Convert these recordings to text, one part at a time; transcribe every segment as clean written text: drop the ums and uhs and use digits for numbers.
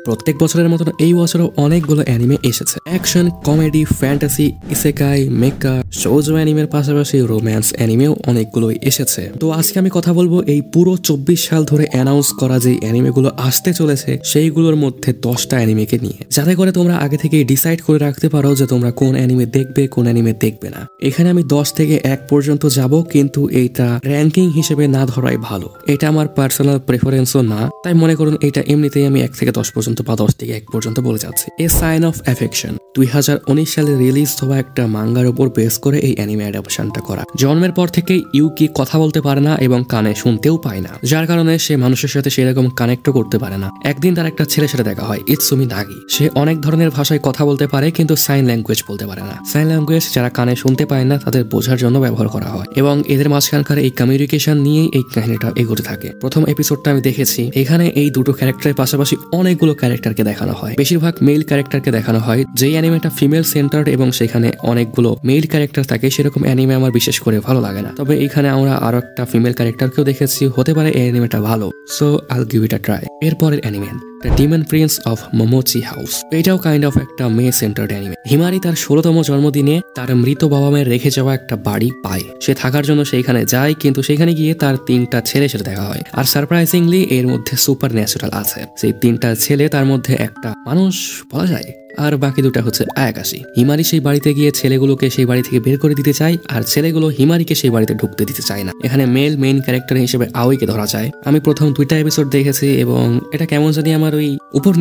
প্রত্যেক বছরের মতন এই বছরও অনেকগুলো অ্যানিমে এসেছে। অ্যাকশন, কমেডি, ফ্যান্টাসি, ইসেকাই, মেকা, শৌজো অ্যানিমের পাশাপাশি রোম্যান্স অ্যানিমেও অনেকগুলোই এসেছে। তো আজকে আমি কথা বলবো এই পুরো 24 সাল ধরে অ্যানাউন্স করা যে অ্যানিমেগুলো আসতে চলেছে সেইগুলোর মধ্যে 10টা অ্যানিমেকে নিয়ে, যাতে করে তোমরা আগে থেকে ডিসাইড করে রাখতে পারো যে তোমরা কোন অ্যানিমে দেখবে, কোন অ্যানিমে দেখবে না। এখানে আমি 10 থেকে 1 পর্যন্ত যাব, কিন্তু এইটা র্যাঙ্কিং হিসেবে না ধরাই ভালো। এটা আমার পার্সোনাল প্রেফারেন্সও না, তাই মনে করুন এটা এমনিতেই আমি 1 থেকে 10 পর্যন্ত বা 10 থেকে 1 পর্যন্ত বলে যাচ্ছি। এ সাইন অফ অ্যাফেকশন 2019 সালে রিলিজ হওয়া একটা মাঙ্গার উপর বেস করে এই অ্যানিমে অ্যাডাপশনটা করা। জন্মের পর থেকেই ইউকি কথা বলতে পারে না এবং কানে শুনতেও পায় না, যার কারণে সে মানুষের সাথে সেরকম কানেক্টও করতে পারে না। একদিন তার একটা ছেলের সাথে দেখা হয়, ইৎসুমি নাগি। সে অনেক ধরনের ভাষায় কথা বলতে পারে, কিন্তু সাইন ল্যাঙ্গুয়েজ বলতে পারে না। সাইন ল্যাঙ্গুয়েজ যারা কানে শুনতে পায় না তাদের বোঝার জন্য ব্যবহার করা হয়, এবং এদের মাঝখানকার এই কমিউনিকেশন নিয়েই এই কাহিনীটা এগোতে থাকে। প্রথম এপিসোডটা আমি দেখেছি, এখানে এই দুটো ক্যারেক্টারের পাশাপাশি অনেকগুলো ক্যারেক্টারকে দেখানো হয়। বেশিরভাগ মেল ক্যারেক্টারকে দেখানো হয়। যেই অ্যানিমেটা ফিমেল সেন্টার্ড এবং সেখানে অনেকগুলো মেল ক্যারেক্টার থাকে, সেরকম অ্যানিমে আমার বিশেষ করে ভালো লাগে না। তবে এখানে আমরা আরো একটা ফিমেল ক্যারেক্টারকেও দেখেছি, হতে পারে এই অ্যানিমেটা ভালো। So I'll give it a try. এরপরের anime the demon prince of Momochi house. এটাও কাইন্ড অফ একটা মেয়ে সেন্টার্ড অ্যানিমে। হিমারি তার 16তম জন্মদিনে তার মৃত বাবা মায়ের রেখে যাওয়া একটা বাড়ি পায়। সে থাকার জন্য সেইখানে যায়, কিন্তু সেখানে গিয়ে তার 3টা ছেলের সাথে দেখা হয়। আর সারপ্রাইজিংলি এর মধ্যে সুপার ন্যাচুরাল আছে। সেই 3টা ছেলে, তার মধ্যে একটা মানুষ বলা যায়, আর বাকি 2টা হচ্ছে আয়াকাশি। হিমারি সেই বাড়িতে গিয়ে ছেলেগুলোকে সেই বাড়ি থেকে বের করে দিতে চায়, আর ছেলেগুলো হিমারিকে সেই বাড়িতে ঢুকতে দিতে চায় না। এখানে মেইন ক্যারেক্টার হিসেবে আওইকে ধরা যায়। আমি প্রথম 2টা এপিসোড দেখেছি এবং এটা কেমন জানি আমার ওই উপর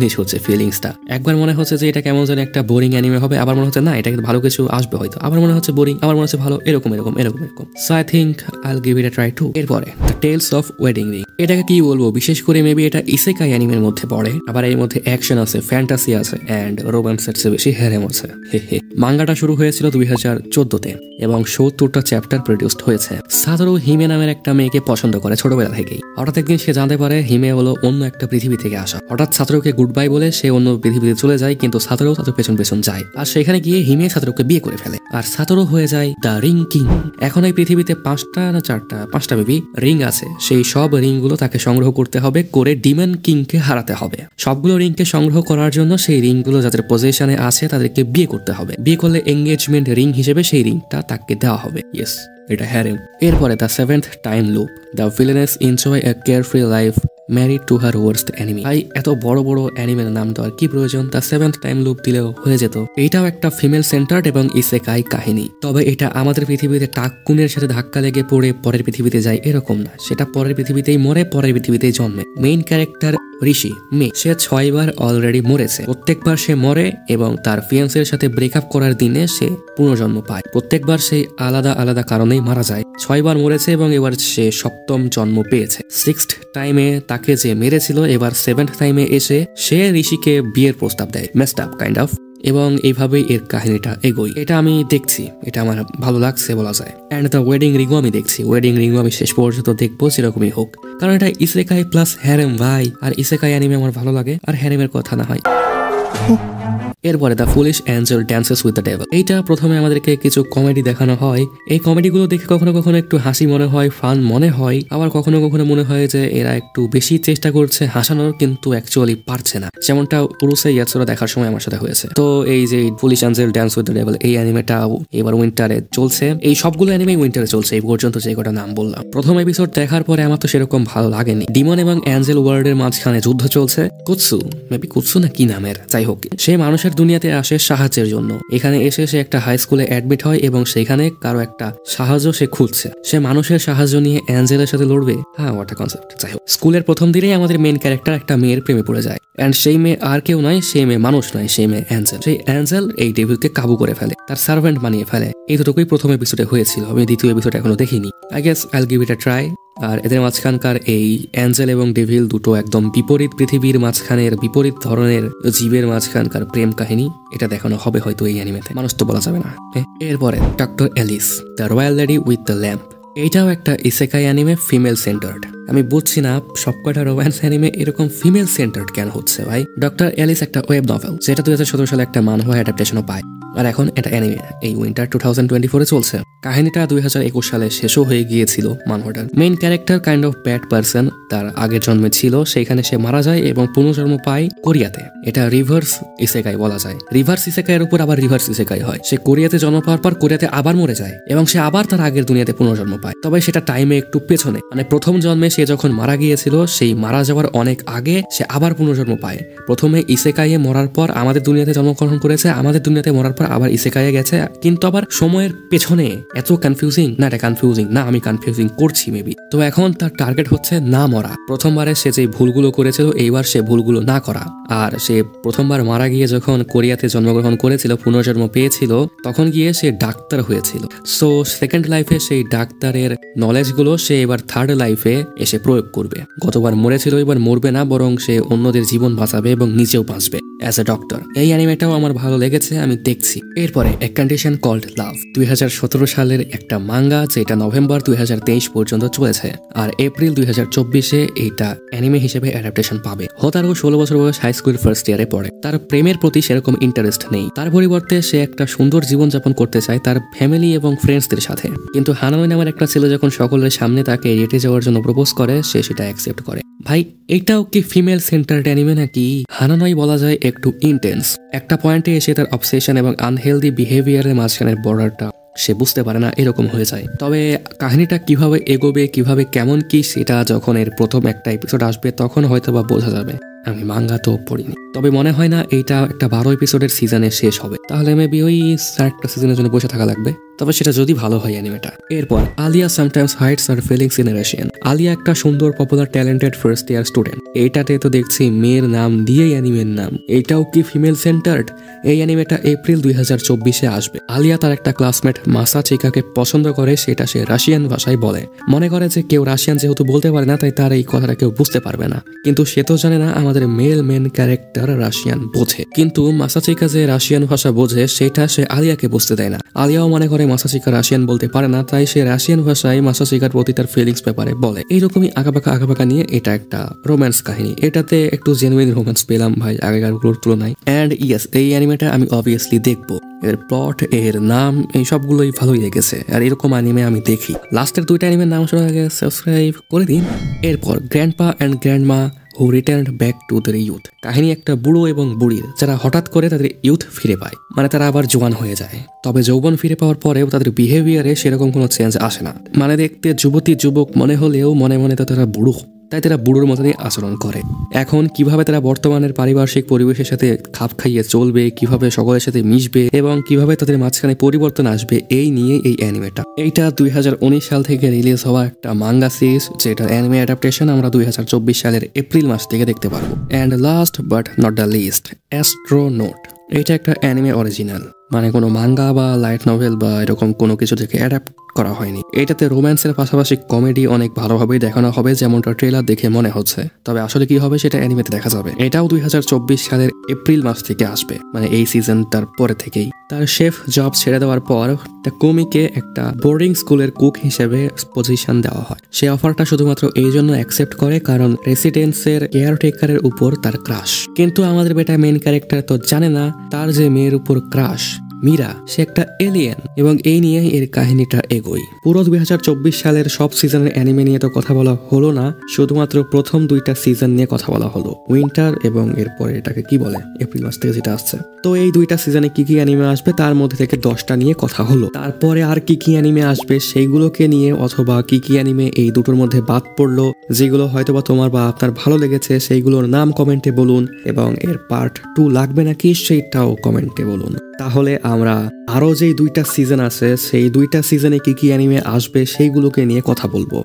নিচ হচ্ছে ফিলিংসটা। একবার মনে হচ্ছে যে এটা কেমন জানি একটা বোরিং অ্যানিমে হবে, আবার মনে হচ্ছে না এটা কিন্তু ভালো কিছু আসবে হয়তো, আবার মনে হচ্ছে বোরিং, আবার মনে হচ্ছে ভালো, এরকম। So I think I'll give it a try too. এরপরে the tales of wedding ring. এটাকে কি বলবো, বিশেষ করে মেবি এটা ইসেকাই অ্যানিমের মধ্যে পড়ে। আবার এর মধ্যে অ্যাকশন আছে, ফ্যান্টাসি আছে, অ্যান্ড রোম্যান্সের চেয়ে বেশি হ্যারেম আছে। মাঙ্গাটা শুরু হয়েছিল 2014-তে এবং 70টা চ্যাপ্টার প্রডিউসড হয়েছে। সাতোরু হিমে নামের একটা মেয়েকে পছন্দ করে ছোটবেলা থেকেই। হঠাৎ একদিন সে জানতে পারে হিমে হলো অন্য একটা পৃথিবী থেকে আসা। হঠাৎ সাতোরুকে গুড বাই বলে সে অন্য পৃথিবীতে চলে যায়, কিন্তু সাতোরু তাদের পেছন যায়। আর সেখানে গিয়ে হিমে সাতোরুকে বিয়ে করে ফেলে, আর সাতোরু হয়ে যায় দ্য রিং কিং। এখন এই পৃথিবীতে 5টা না 4টা বেবি রিং আছে। সেই সব রিংগুলো তাকে সংগ্রহ করতে হবে, করে ডিমন কিংকে হারাতে হবে। সবগুলো রিংকে সংগ্রহ করার জন্য সেই রিংগুলো যাদের পজিশনে আছে তাদেরকে বিয়ে করতে হবে। বিয়ে করলে এঙ্গেজমেন্ট রিং হিসেবে সেই রিংটা তাকে দেওয়া হবে। ইয়েস, এটা হ্যারেম। এরপরে the 7th time loop. The villainess enjoy a carefree life married to her worst enemy. ভাই এত বড় অ্যানিমের নাম দেওয়ার কি প্রয়োজন? দ্য 7th টাইম লুপ দিলেও হয়ে যেত। এইটাও একটা ফিমেল সেন্টার্ড এবং ইসেকাই কাহিনী। তবে এটা আমাদের পৃথিবীতে টাক্কুনের সাথে ধাক্কা লেগে পড়ে পরের পৃথিবীতে যায় এরকম না। সেটা পরের পৃথিবীতেই মরে, পরের পৃথিবীতেই জন্মে। মেইন ক্যারেক্টার ঋষি মেয়ে, সে 6 বার অলরেডি মরেছে। প্রত্যেকবার সে মরে এবং তার ফিয়ান্সের সাথে ব্রেকআপ করার দিনে সে পুনর্জন্ম পায়। প্রত্যেকবার সেই আলাদা কারণেই মারা যায়। 6 বার মরেছে এবং এবার সে 7ম জন্ম পেয়েছে। 6th টাইমে তাকে যে মেরেছিল, এবার 7th টাইমে এসে সে ঋষিকে বিয়ের প্রস্তাব দেয়। Messed up kind of. এবং এইভাবেই এর কাহিনীটা এগোয়। এটা আমি দেখছি, এটা আমার ভালো লাগছে বলা যায়। অ্যান্ড দ্য ওয়েডিং রিংও আমি দেখছি। ওয়েডিং রিংও আমি শেষ পর্যন্ত দেখবো, যেরকমই হোক, কারণ এটা ইসেকাই প্লাস হ্যারেম ভাই। আর ইসেকাই অ্যানিমে আমার ভালো লাগে, আর হ্যারেমের কথা না হয়। এরপরে the foolish Angel dances with the devil. এইটা প্রথমে আমাদেরকে কিছু কমেডি দেখানো হয়। এই কমেডিগুলো দেখে কখনো একটু হাসি মনে হয়, ফান মনে হয়, আবার কখনো মনে হয় যে এরা একটু বেশি চেষ্টা করছে হাসানোর, কিন্তু অ্যাকচুয়ালি পারছে না। যেমনটা পুরুষে ইয়াতসুরা দেখার সময় আমার সাথে হয়েছে। তো এই যে foolish Angel dance with the devil, এই অ্যানিমেটাও এবার উইন্টারে চলছে। এই সবগুলো অ্যানিমে উইন্টারে চলছে এই পর্যন্ত, যে কটা নাম বললাম। প্রথম এপিসোড দেখার পরে আমার তো সেরকম ভালো লাগেনি। ডিমন এবং অ্যাঞ্জেল ওয়ার্ল্ডের মাঝখানে যুদ্ধ চলছে। কুৎসু না কি নামের, যাই হোক, সে মানুষের দুনিয়াতে আসে সাহায্যের জন্য। এখানে এসে সে একটা হাই স্কুলে অ্যাডমিট হয় এবং সেখানে কারো একটা সাহায্য সে খুঁজছে। সে মানুষের সাহায্য নিয়ে অ্যাঞ্জেলের সাথে লড়বে। হ্যাঁ, ওয়াট আ কনসেপ্ট। যাই হোক, স্কুলের প্রথম দিনেই আমাদের মেন ক্যারেক্টার একটা মেয়ের প্রেমে পড়ে যায়। অ্যান্ড সেই মেয়ে আর কেউ নয়, সেই মেয়ে মানুষ নয়, সেই মেয়ে অ্যাঞ্জেল। সেই অ্যাঞ্জেল এই ডেভিলকে কাবু করে ফেলে, তার সার্ভেন্ট বানিয়ে ফেলে। এই দুটোই প্রথম এপিসোডে হয়েছিল। আমি দ্বিতীয় এপিসোড এখনো দেখিনি। আই গেস আইল গিভ ইট আ ট্রাই। আর এদের মাঝখানকার এই অ্যাঞ্জেল এবং ডেভিল দুটো একদম বিপরীত পৃথিবীর মাঝখানের বিপরীত ধরনের জীবের মাঝখানকার প্রেম কাহিনী। এটা দেখানো হবে হয়তো এই অ্যানিমেতে, মানুষ তো বলা যাবে না। এরপরে doctor Elise, the royal lady with the lamp. এইটাও একটা ইসেকাই অ্যানিমে, ফিমেল সেন্টার্ড। আমি বুঝছি না সবকটা রোম্যান্স অ্যানিমে এরকম ফিমেল সেন্টার্ড কেন হচ্ছে ভাই। ডক্টর এলিস একটা ওয়েব নভেল, যেটা 2017 সালে একটা মানহোয়া অ্যাডাপ্টেশনও পায়। আর এখন এটা অ্যানিমে। এই উইন্টার 2024 চলছে। কাহিনীটা 2021 সালে শেষও হয়ে গিয়েছিল মানহটার। Main character kind of bad person, তার আগের জন্মে ছিল, সেখানে সে মারা যায় এবং পুনর্জন্ম পায় কোরিয়াতে। এটা রিভার্স ইসেকাই বলা যায়। রিভার্স ইসেকাইয়ের উপর আবার রিভার্স ইসেকাই হয়। সে কোরিয়াতে জন্ম পাওয়ার পর কোরিয়াতে আবার মরে যায় এবং সে আবার তার আগের দুনিয়াতে পুনর্জন্ম পায়, তবে সেটা টাইমে একটু পেছনে। মানে প্রথম জন্মে সে যখন মারা গিয়েছিল সেই মারা যাওয়ার অনেক আগে সে আবার পুনর্জন্ম পায়। প্রথমে ইসেকাইয়ে মরার পর আমাদের দুনিয়াতে জন্মগ্রহণ করেছে, আমাদের দুনিয়াতে মরার পর আবার ইসেকাইয়ে গেছে, কিন্তু আবার সময়ের পেছনে। এত কনফিউজিং না, এটা কনফিউজিং না, আমি কনফিউজিং করছি মেবি। তো এখন তার টার্গেট হচ্ছে না মরা। প্রথমবারে সে যে ভুলগুলো করেছিল এইবার সে ভুলগুলো না করা। আর সে প্রথমবার মারা গিয়ে যখন কোরিয়াতে জন্মগ্রহণ করেছিল, পুনর্জন্ম পেয়েছিল, তখন গিয়ে সে ডাক্তার হয়েছিল। সো সেকেন্ড লাইফে সেই ডাক্তারের নলেজগুলো সে এবার থার্ড লাইফে এসে প্রয়োগ করবে। গতবার মরেছিল, এবার মরবে না, বরং সে অন্যদের জীবন বাঁচাবে এবং নিজেও বাঁচবে অ্যাজ এ ডক্টর। এই অ্যানিমেটাও আমার ভালো লেগেছে, আমি দেখছি। এরপরে এ কন্ডিশন কল্ড লাভ, 2017 সালের একটা মাঙ্গা, যেটা নভেম্বর 2023 পর্যন্ত চলেছে। আর এপ্রিল 2024-এ এইটা অ্যানিমে হিসেবে অ্যাডাপ্টেশন পাবে। হতারও 16 বছর বয়স, হাই স্কুল ফার্স্ট ইয়ারে পড়ে। তার প্রেমের প্রতি সেরকম ইন্টারেস্ট নেই, তার পরিবর্তে সে একটা সুন্দর জীবনযাপন করতে চায় তার ফ্যামিলি এবং ফ্রেন্ডসদের সাথে। কিন্তু হানামি নামের একটা ছেলে যখন সকলের সামনে তাকে রেটে যাওয়ার জন্য প্রপোজ করে, সে সেটা অ্যাকসেপ্ট করে। ভাই, এটাও কি ফিমেল সেন্টার্ড অ্যানিমে নাকি? হানানই বলা যায় একটু ইন্টেন্স। একটা পয়েন্টে এসে তার অবসেশন এবং আনহেলদি বিহেভিয়ারের মাঝখানের বর্ডারটা সে বুঝতে পারে না, এরকম হয়ে যায়। তবে কাহিনীটা কিভাবে এগোবে, কিভাবে কেমন কি, সেটা যখন এর প্রথম একটা এপিসোড আসবে তখন হয়তো বা বোঝা যাবে। আমি মাঙ্গা তো পড়িনি, তবে মনে হয় না এইটা একটা 12 এপিসোডের সিজনে শেষ হবে। তাহলে মেবি ওই 4টা সিজনের জন্য বসে থাকা লাগবে, তবে সেটা যদি ভালো হয় অ্যানিমেটা। এরপর Alya sometimes hides her feelings in Russian. Alya একটা সুন্দর, popular, talented first year student. এইটাতে তো দেখছি মেয়ের নাম দিয়েই অ্যানিমের নাম। এইটাও কি ফিমেল সেন্টার্ড? এই অ্যানিমেটা এপ্রিল 2024-এ আসবে। আলিয়া তার একটা ক্লাসমেট মাসাচিকাকে পছন্দ করে, সেটা সে রাশিয়ান ভাষায় বলে। মনে করে যে কেউ রাশিয়ান যেহেতু বলতে পারে না, তাই তার এই কথাটা কেউ বুঝতে পারবে না। কিন্তু সে তো জানে না আমাদের মেন ক্যারেক্টার রাশিয়ান বোঝে। কিন্তু মাসাচিকা যে রাশিয়ান ভাষা বোঝে সেটা সে আলিয়াকে বুঝতে দেয় না। আলিয়াও মনে করে মাসাচিকা রাশিয়ান বলতে পারে না, তাই সে রাশিয়ান ভাষায় মাসাচিকার প্রতি তার ফিলিংস ব্যাপারে বলে। এইরকমই আঁকাবাঁকা নিয়ে এটা একটা রোম্যান্স কাহিনী। এটাতে একটু জেনুইন রোম্যান্স পেলাম ভাই, আগেকারগুলোর তুলনায়। অ্যান্ড ইয়েস, এই অ্যানিমেটা আমি অবভিয়াসলি দেখবো। এর প্লট, এর নাম, এই সবগুলোই ভালোই লেগেছে। আর এরকম অ্যানিমে আমি দেখি। লাস্টের 2টা অ্যানিমের নাম শোনার আগে সাবস্ক্রাইব করে দিন। এরপর grandpa and grandma who returned back to there youth. কাহিনী একটা বুড়ো এবং বুড়ির, যারা হঠাৎ করে তাদের ইউথ ফিরে পায়, মানে তারা আবার জোয়ান হয়ে যায়। তবে যৌবন ফিরে পাওয়ার পরেও তাদের বিহেভিয়ারে সেরকম কোনো চেঞ্জ আসে না। মানে দেখতে যুবক মনে হলেও মনে মনে তো তারা বুড়ো, তাই তারা বুড়োর মতনই আচরণ করে। এখন কিভাবে তারা বর্তমানের পারিপার্শ্বিক পরিবেশের সাথে খাপ খাইয়ে চলবে, কিভাবে সকলের সাথে মিশবে এবং কিভাবে তাদের মাঝখানে পরিবর্তন আসবে, এই নিয়ে এই অ্যানিমেটা। এইটা 2019 সাল থেকে রিলিজ হওয়া একটা মাঙ্গা সিরিজ, যেটা অ্যানিমে অ্যাডাপ্টেশন আমরা 2024 সালের এপ্রিল মাস থেকে দেখতে পারবো। And last but not the least, astronaut. এটা একটা অ্যানিমে অরিজিনাল, মানে কোনো মাঙ্গা বা লাইট নভেল বা এরকম কোনো কিছু থেকে অ্যাডাপ্ট করা হয়নি। এটাতে রোম্যান্সের পাশাপাশি কমেডি অনেক ভালোভাবেই দেখানো হবে, যেমনটা ট্রেলার দেখে মনে হচ্ছে। তবে আসলে কি হবে সেটা অ্যানিমেতে দেখা যাবে। এটাও 2024 সালের এপ্রিল মাস থেকে আসবে, মানে এই সিজনটার পরে থেকেই। তার শেফ জব ছেড়ে দেওয়ার পর তাকুমিকে একটা বোর্ডিং স্কুলের কুক হিসেবে পজিশন দেওয়া হয়। সে অফারটা শুধুমাত্র এই জন্য অ্যাকসেপ্ট করে কারণ রেসিডেন্সের কেয়ারটেকারের উপর তার ক্রাশ। কিন্তু আমাদের বেটা মেন ক্যারেক্টার তো জানে না তার যে মেয়ের উপর ক্রাশ, মীরা, সে একটা এলিয়েন। এবং এই নিয়ে এর কাহিনীটা এগোই। পুরো 2024 সালের সব সিজনের অ্যানিমে নিয়ে তো কথা বলা হলো না, শুধুমাত্র প্রথম 2টা সিজন নিয়ে কথা বলা হলো, উইন্টার এবং এরপরে এটাকে কি বলে, এপ্রিল মাস থেকে যেটা আসছে। তো এই 2টা সিজনে কি কি অ্যানিমে আসবে তার মধ্যে থেকে 10টা নিয়ে কথা হলো। তারপরে আর কি কি অ্যানিমে আসবে সেইগুলোকে নিয়ে, অথবা কি কি অ্যানিমে এই দুটোর মধ্যে বাদ পড়লো, যেগুলো হয়তোবা তোমার বা আপনার ভালো লেগেছে সেইগুলোর নাম কমেন্টে বলুন, এবং এর পার্ট 2 লাগবে নাকি সেইটাও কমেন্টে বলুন। তাহলে আমরা আরো যেই 2টা সিজন আছে সেই 2টা সিজনে কি কি অ্যানিমে আসবে সেইগুলোকে নিয়ে কথা বলবো।